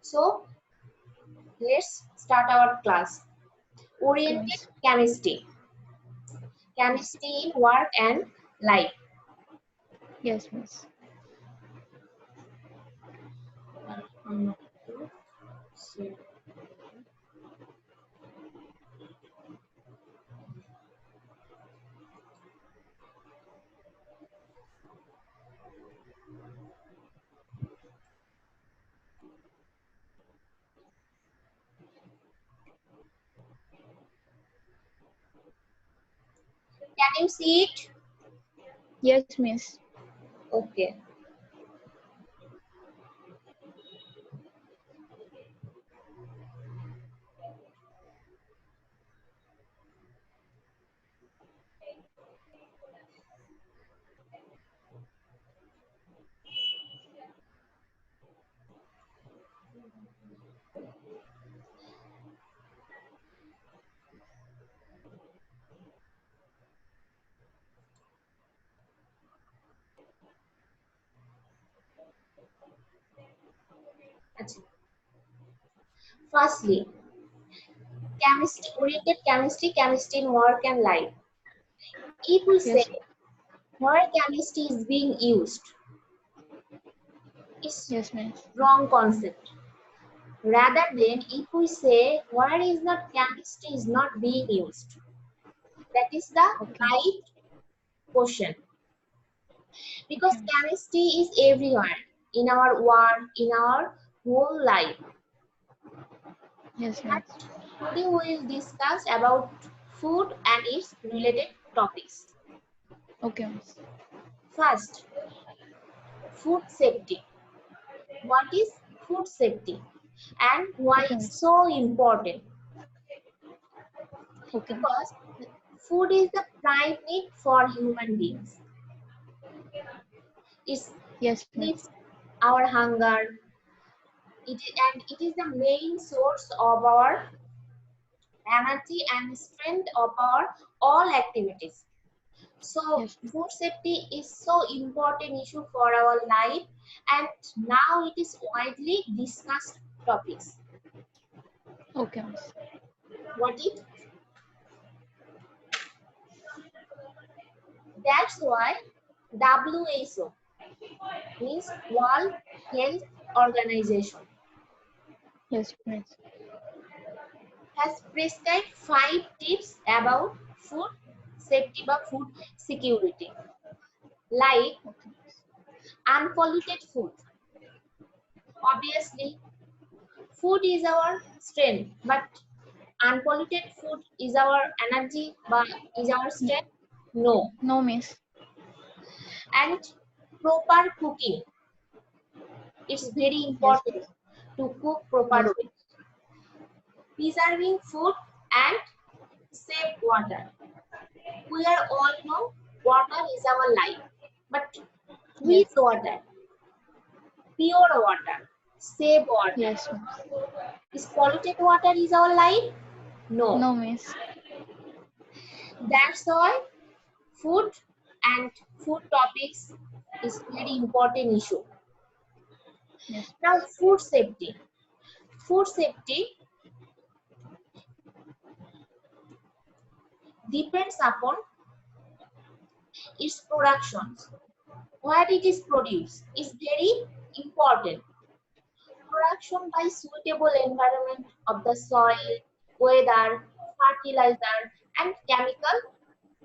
So let's start our class. Okay, Oriented miss. chemistry. Yes. Chemistry in work and life. Yes, miss. Can you see it? Yes, miss. Okay. আচ্ছা। Firstly, chemistry, oriented chemistry, chemistry in work and life. If we say Yes. where chemistry is being used, is Yes, miss. wrong concept. Rather than if we say where is the chemistry is not being used, that is the Okay. right question. Because Okay, miss. chemistry is everywhere in our work, in our whole life. Yes, But miss. today we will discuss about food and its related topics. Okay, miss. First, food safety. What is food safety and why Okay, it's miss. so important? Okay, miss. Because food is the prime need for human beings. It Yes, relieves miss. our hunger. And it is the main source of our energy and strength of our all activities. So Yes, miss. food safety is so important issue for our life, and now it is widely discussed topics. Okay, miss. What it? That's why WHO means World Health Organization Yes, miss. has prescribed 5 tips about food safety or food security, like Okay, miss. unpolluted food. Obviously, food is our strength, but unpolluted food is our energy, but is our strength? No. No, miss. And proper cooking. It's very Yes, important miss. to cook proper Yes, way. Preserving food and save water. We are all know water is our life, but yes, with water, pure water, save water. yes, miss. Is polluted water is our life? No. No, miss. That's why food and food topics is very important issue. Yes, Now food safety. Food safety depends upon its productions. Where it is produced is very important. Production by suitable environment of the soil, weather, fertilizer, and chemical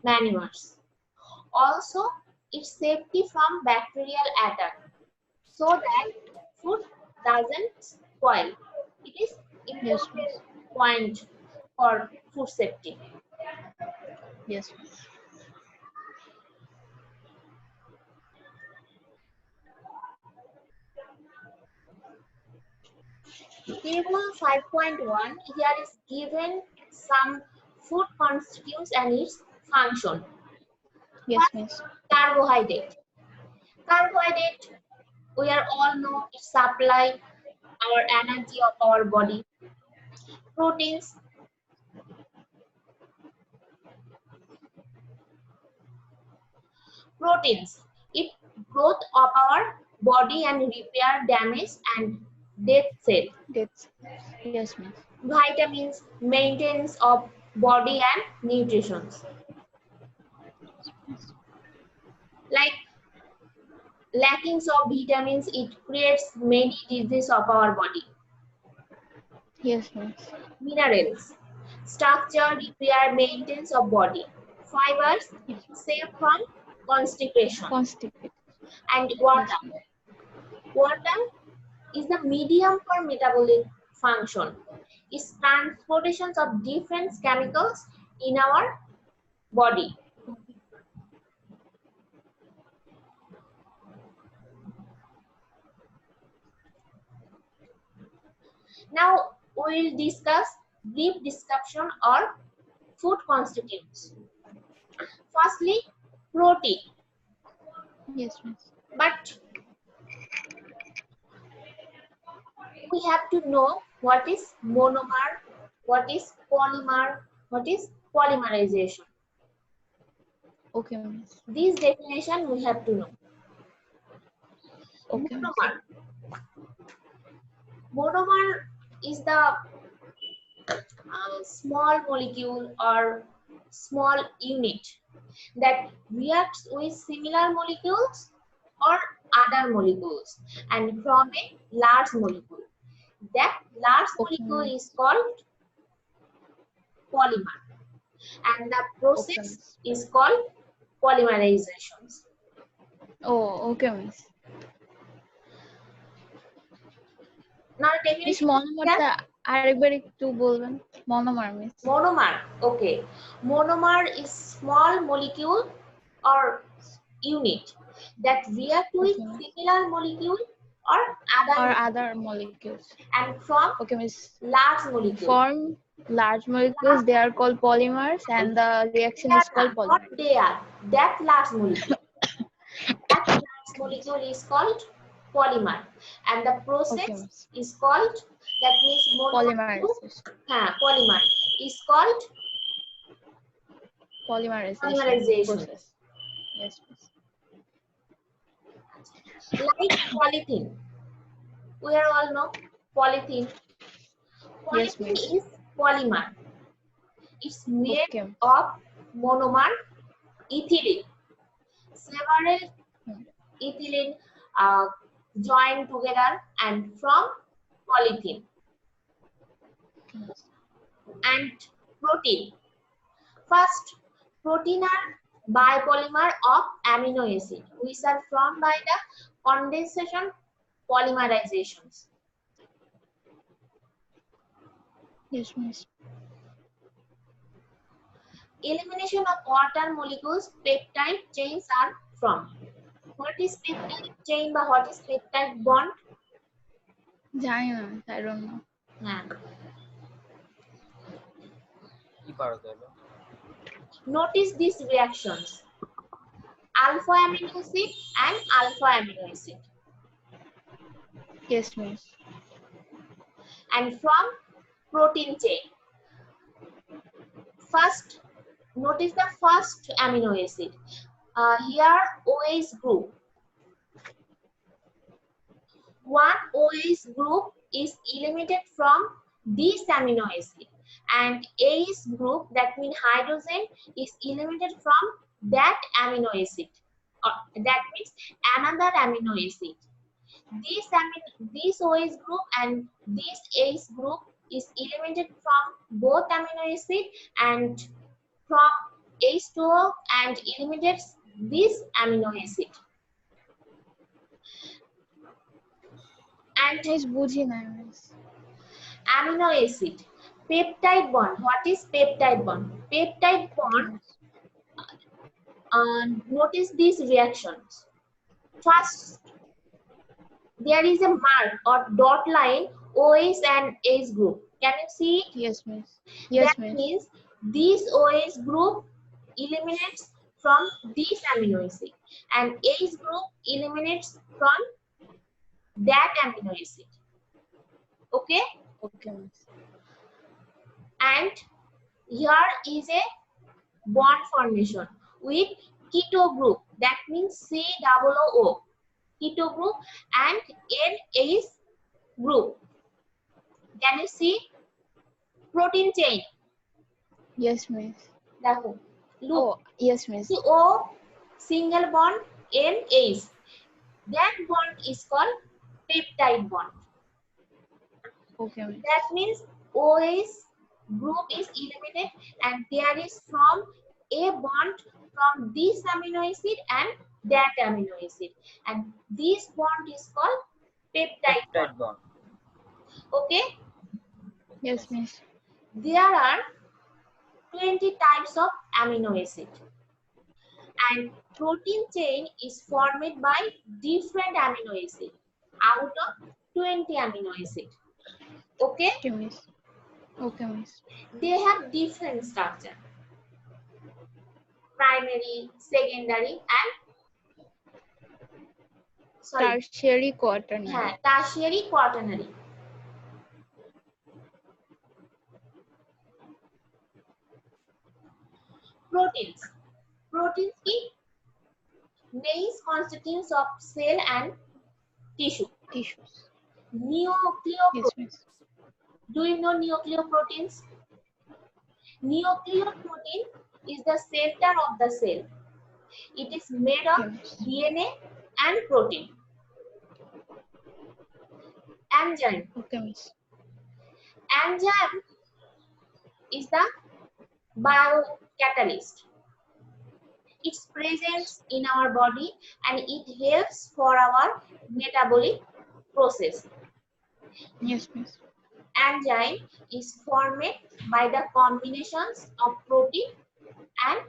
manures. Also, its safety from bacterial attack so that food doesn't spoil. It is yes, important miss. point for food safety. Yes, miss. Table 5.1 here is given some food constitutes and its function. Yes, First, miss. carbohydrate. Carbohydrate, we are all know it supply our energy of our body. Proteins, proteins, it growth of our body and repair damage and dead cell. That's yes, miss. Vitamins, maintenance of body and nutrition. Like lackings of vitamins, it creates many diseases of our body. Yes, miss. Minerals, structure, repair, maintenance of body. Fibers, Yes. safe from constipation. Constipated. And Yes, water. miss. Water is the medium for metabolic function. It's transportations of different chemicals in our body. Now we will discuss brief description or food constituents. Firstly, protein. Yes, miss. But we have to know what is monomer, what is polymer, what is polymerization. Okay, miss. This definition we have to know. Okay, miss. Monomer. Monomer is the small molecule or small unit that reacts with similar molecules or other molecules and from a large molecule. That large Okay, molecule miss. is called polymer, and the process miss. is called polymerization. Oh, okay, miss. Now miss definition মনোমারটা আরেকবার একটু বলবেন monomer miss monomer. Okay, monomer is small molecule or unit that react with Okay. similar molecule or or other other molecules. and from Okay, miss. large molecule. Form large molecules, they are called polymers, and the reaction is called Not polymer. they are that large molecule. That large molecule is called polymer, and the process Okay, miss. is called, that means monomer to polymer is called Polymerization process. Yes, miss. Like polythene. We are all know polythene. Yes, Polythene miss. is polymer. It's made Okay. of monomer ethylene. Several ethylene joined together and from polythene. Yes. And protein. First, protein are bipolymer of amino acid, which are formed by the condensation polymerizations. Yes, miss. Elimination of water molecules, peptide chains are from. What is peptide chain বা what is peptide bond? জানি না, I don't know. Notice these reactions. Alpha amino acid and alpha amino acid. Yes, miss. And from protein chain. First, notice the first amino acid. Here OH group. One OH group is eliminated from this amino acid, and AS group, that means hydrogen, is eliminated from that amino acid. Or that means another amino acid. This OH group and this AS group is eliminated from both amino acid and from H2O and eliminates this amino acid. And Miss বুঝি না miss. amino acid, peptide bond. What is peptide bond? Peptide bond, notice these reactions. First, there is a mark or dot line OH and H group. Can you see it? Yes, miss. Yes, That miss. means this OH group eliminates from this amino acid and H group eliminates from that amino acid. Okay? Okay, miss. And here is a bond formation with keto group. That means COO, keto group, and NH group. Can you see protein chain? Yes, miss. দেখো, look, Oh, yes, miss. O single bond NH. That bond is called peptide bond. Okay, miss. That means OH group is eliminated and there is from a bond from this amino acid and that amino acid, and this bond is called peptide bond. bond. Okay, Yes, miss. there are 20 types of amino acid, and protein chain is formed by different amino acid out of 20 amino acid. Okay, Okay, miss. Okay, miss. they have different structure: primary, secondary, and Tertiary, quaternary. tertiary, quaternary. Proteins. Proteins की main constituents of cell and tissue. Tissues. Nucleoproteins. Yes, miss. Do you know nucleoproteins? Nucleoprotein is the center of the cell. It is made of Yes. DNA and protein. Enzyme. Okay, miss. Enzyme is the biocatalyst. Its presence in our body and it helps for our metabolic process. Yes, miss. Enzyme is formed by the combinations of protein and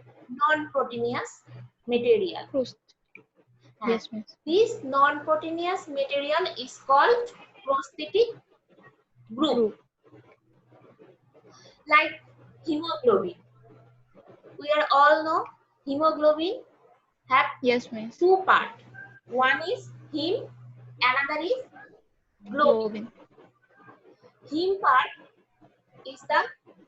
non-proteinous material. Prost. Yes, miss. This non-proteinous material is called prosthetic group. Like hemoglobin. We are all know hemoglobin have Yes, miss. two parts. One is heme, another is globin. Globin. Heme part is the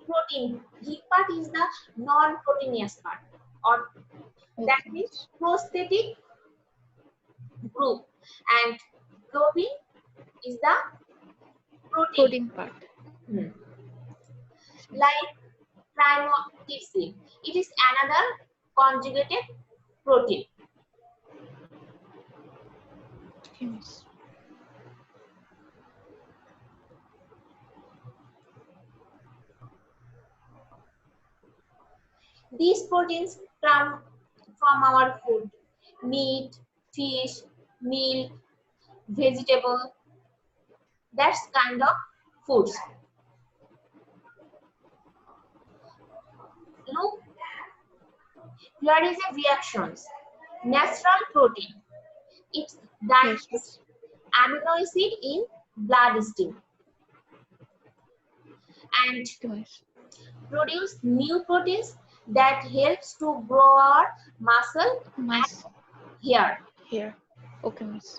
protein. Heme part is the non-proteinous part, or that Okay. means prosthetic group, and globin is the protein. Protein part. Like trimethoprim, it is another conjugated protein. Okay, miss. These proteins come from our food: meat, fish, milk, vegetable. That's kind of foods. Look, here is a reactions. Natural protein. It Yes, digests miss. amino acid in bloodstream and Okay, miss. produce new proteins that helps to grow our muscle Mass and hair. here. Okay, miss.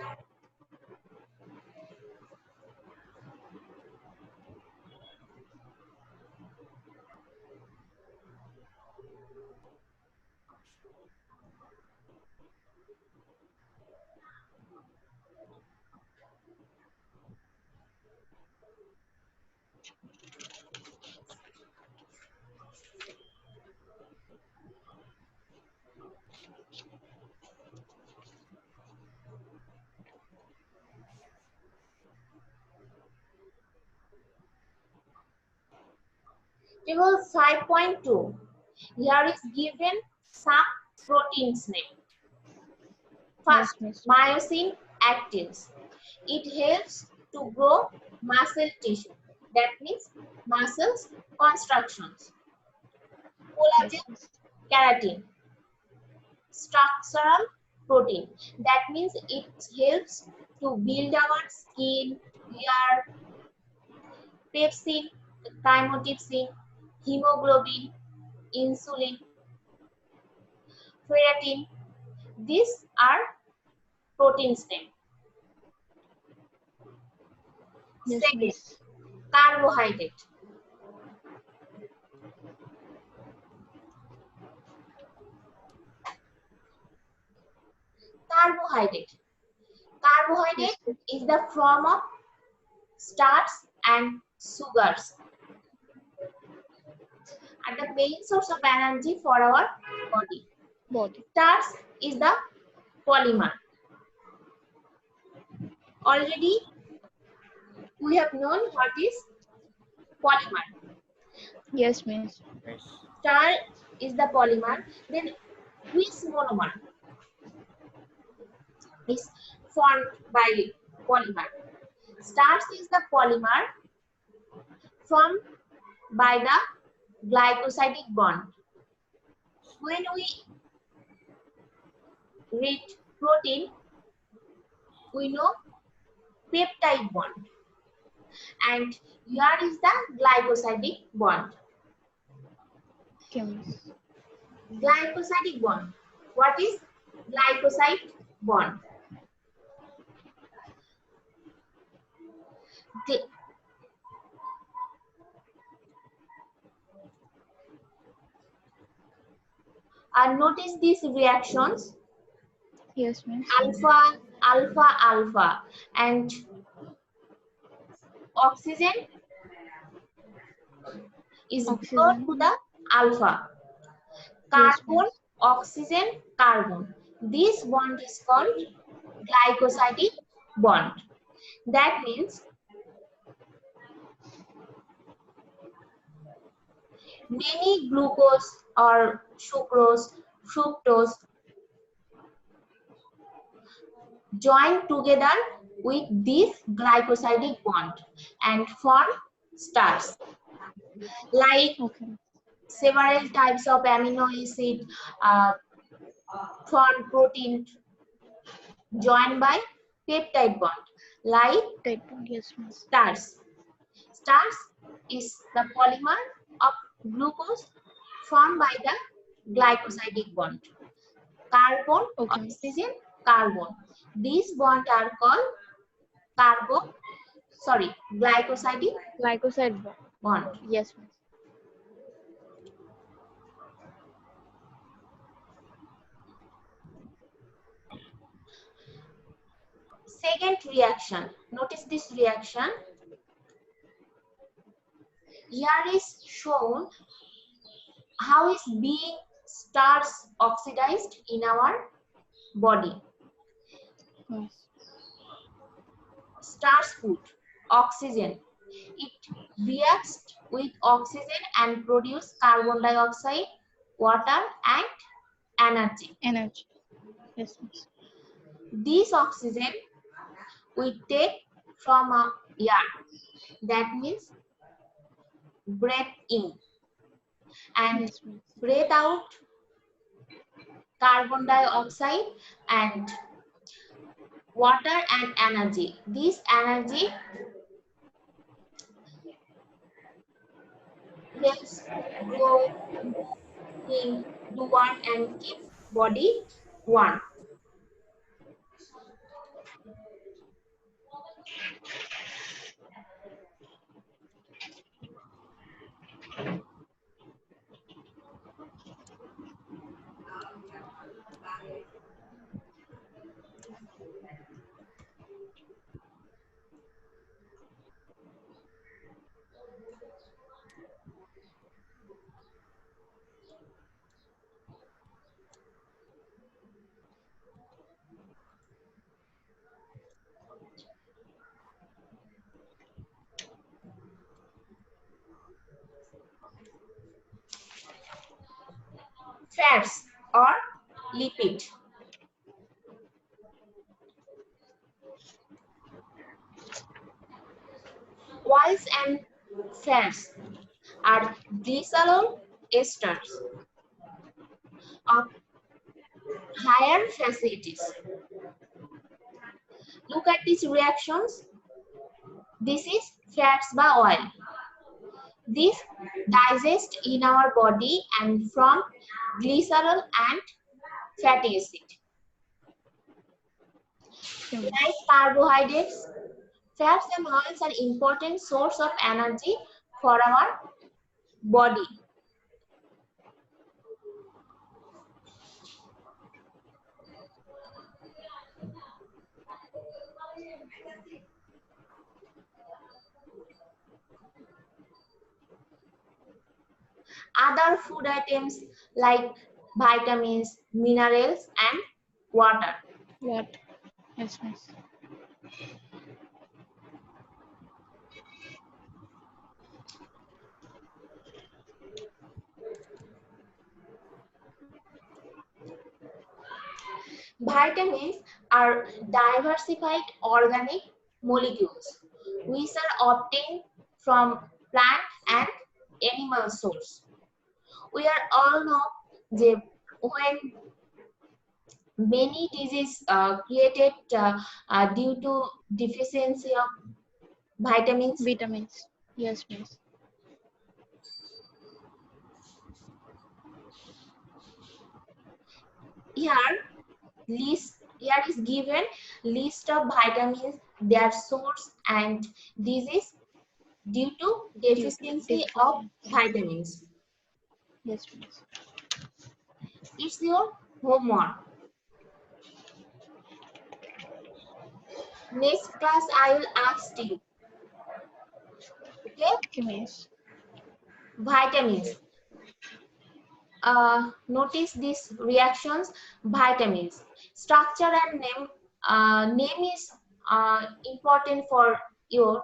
Table 5.2. Here is given some proteins name. First, Yes, miss. myosin actins. It helps to grow muscle tissue. That means muscles constructions. Collagen, Yes, miss. keratin. Structural protein. That means it helps to build our skin, hair. Pepsin, chymotrypsin, hemoglobin, insulin, ferritin. These are proteins name. Yes, Second, miss. carbohydrate. Carbohydrate. Carbohydrate Yes, is the form of starch and sugars are the main source of energy for our body. Body. Starch is the polymer. Already we have known what is polymer. Yes, miss. Starch is the polymer. Then which monomer is formed by polymer? Starch is the polymer formed by the glycosidic bond. When we read protein, we know peptide bond, and here is the glycosidic bond. Okay, miss. Glycosidic bond. What is glycoside bond? Notice these reactions: Yes, miss. alpha, alpha, alpha, and oxygen is bound Oxygen. to the alpha. Yes, Carbon, miss. oxygen, carbon. This bond is called glycosidic bond. That means many glucose or sucrose, fructose join together with this glycosidic bond and form starch. Like Okay. several types of amino acid form protein joined by peptide bond, like Type 1. Yes, miss. starch. Starch is the polymer of glucose formed by the glycosidic bond. Carbon, Okay, miss. oxygen, carbon. These bonds are called glycosidic Glycoside bond. bond. Yes, miss. Second reaction. Notice this reaction. Here is shown how is being starch oxidized in our body. Yes. Starch food, oxygen. It reacts with oxygen and produce carbon dioxide, water, and energy. Energy. Yes, miss. This oxygen we take from our air. That means breath in, and Yes, miss. breathe out carbon dioxide and water and energy. This energy helps grow, think, do work, and keep body warm. Fats or lipid. Oils and fats are glycerol esters of higher facilities. Look at these reactions. This is fats by oil. This digest in our body and from glycerol and fatty acid. Okay, miss. Like carbohydrates, fats and oils are important source of energy for our body. other food items like vitamins, minerals, and water. What? Yes, miss. Vitamins are diversified organic molecules which are obtained from plant and animal source. We are all know that when many diseases created due to deficiency of vitamins. Vitamins. Yes, miss. Here is given list of vitamins, their source and disease due to Due to deficiency of deficiency. vitamins. Yes, miss. It's your homework. Next class I will ask you. Okay, Okay, miss. vitamins. Notice these reactions. Vitamins structure and name. Name is important for yours,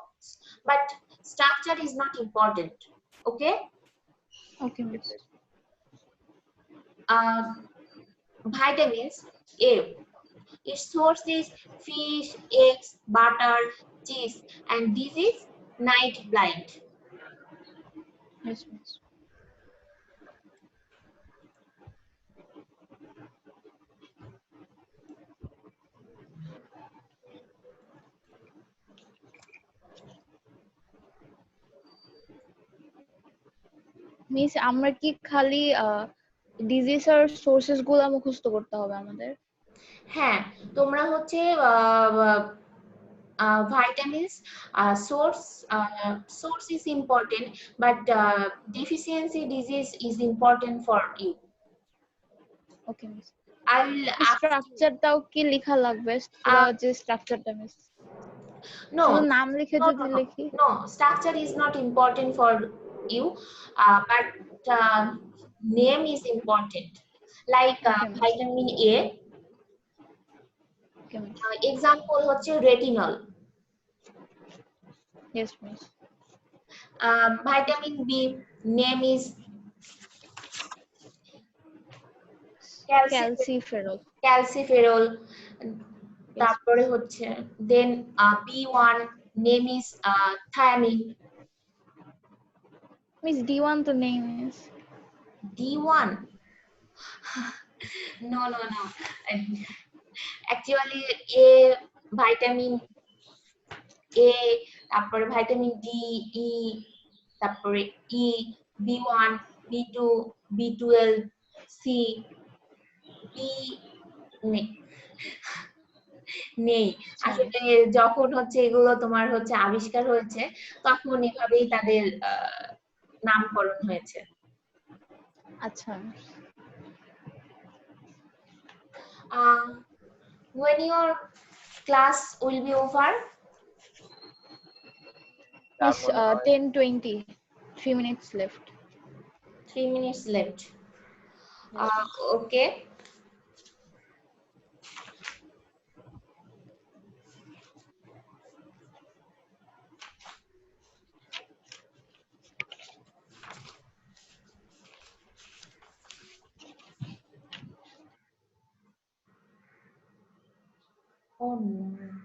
but structure is not important. Okay. Okay, miss. Vitamins A. Its source is fish, eggs, butter, cheese, and this is night blind. Yes, miss. Miss আমরা কি খালি ডিজিজের sources গুলো মুখস্থ করতে হবে আমাদের? হ্যাঁ, তোমরা হচ্ছে vitamins source is important, but deficiency disease is important for you. Okay miss. I will ask you. স্ট্রাকচারটাও কি লেখা লাগবে? যে স্ট্রাকচারটা মিস No, শুধু নাম লিখে no, যদি no, no, লিখি? no. Structure is not important for you, but name is important. Like Okay, miss. vitamin A. Okay, miss. Example হচ্ছে retinol. Yes, miss. Vitamin B name is calciferol. calciferol. তারপরে হচ্ছে then B1 name is thiamine. Miss D1 তো নেই miss. D1 no actually A vitamin A তারপরে vitamin D E তারপরে E B1 B2 B12 C B নেই আসলে যখন হচ্ছে এগুলো তোমার হচ্ছে আবিষ্কার হয়েছে তখন এভাবেই তাদের নামকরণ হয়েছে। আচ্ছা। When your class will be over? Miss 10:20. 3 minutes left. 3 minutes left. Okay. Oh no.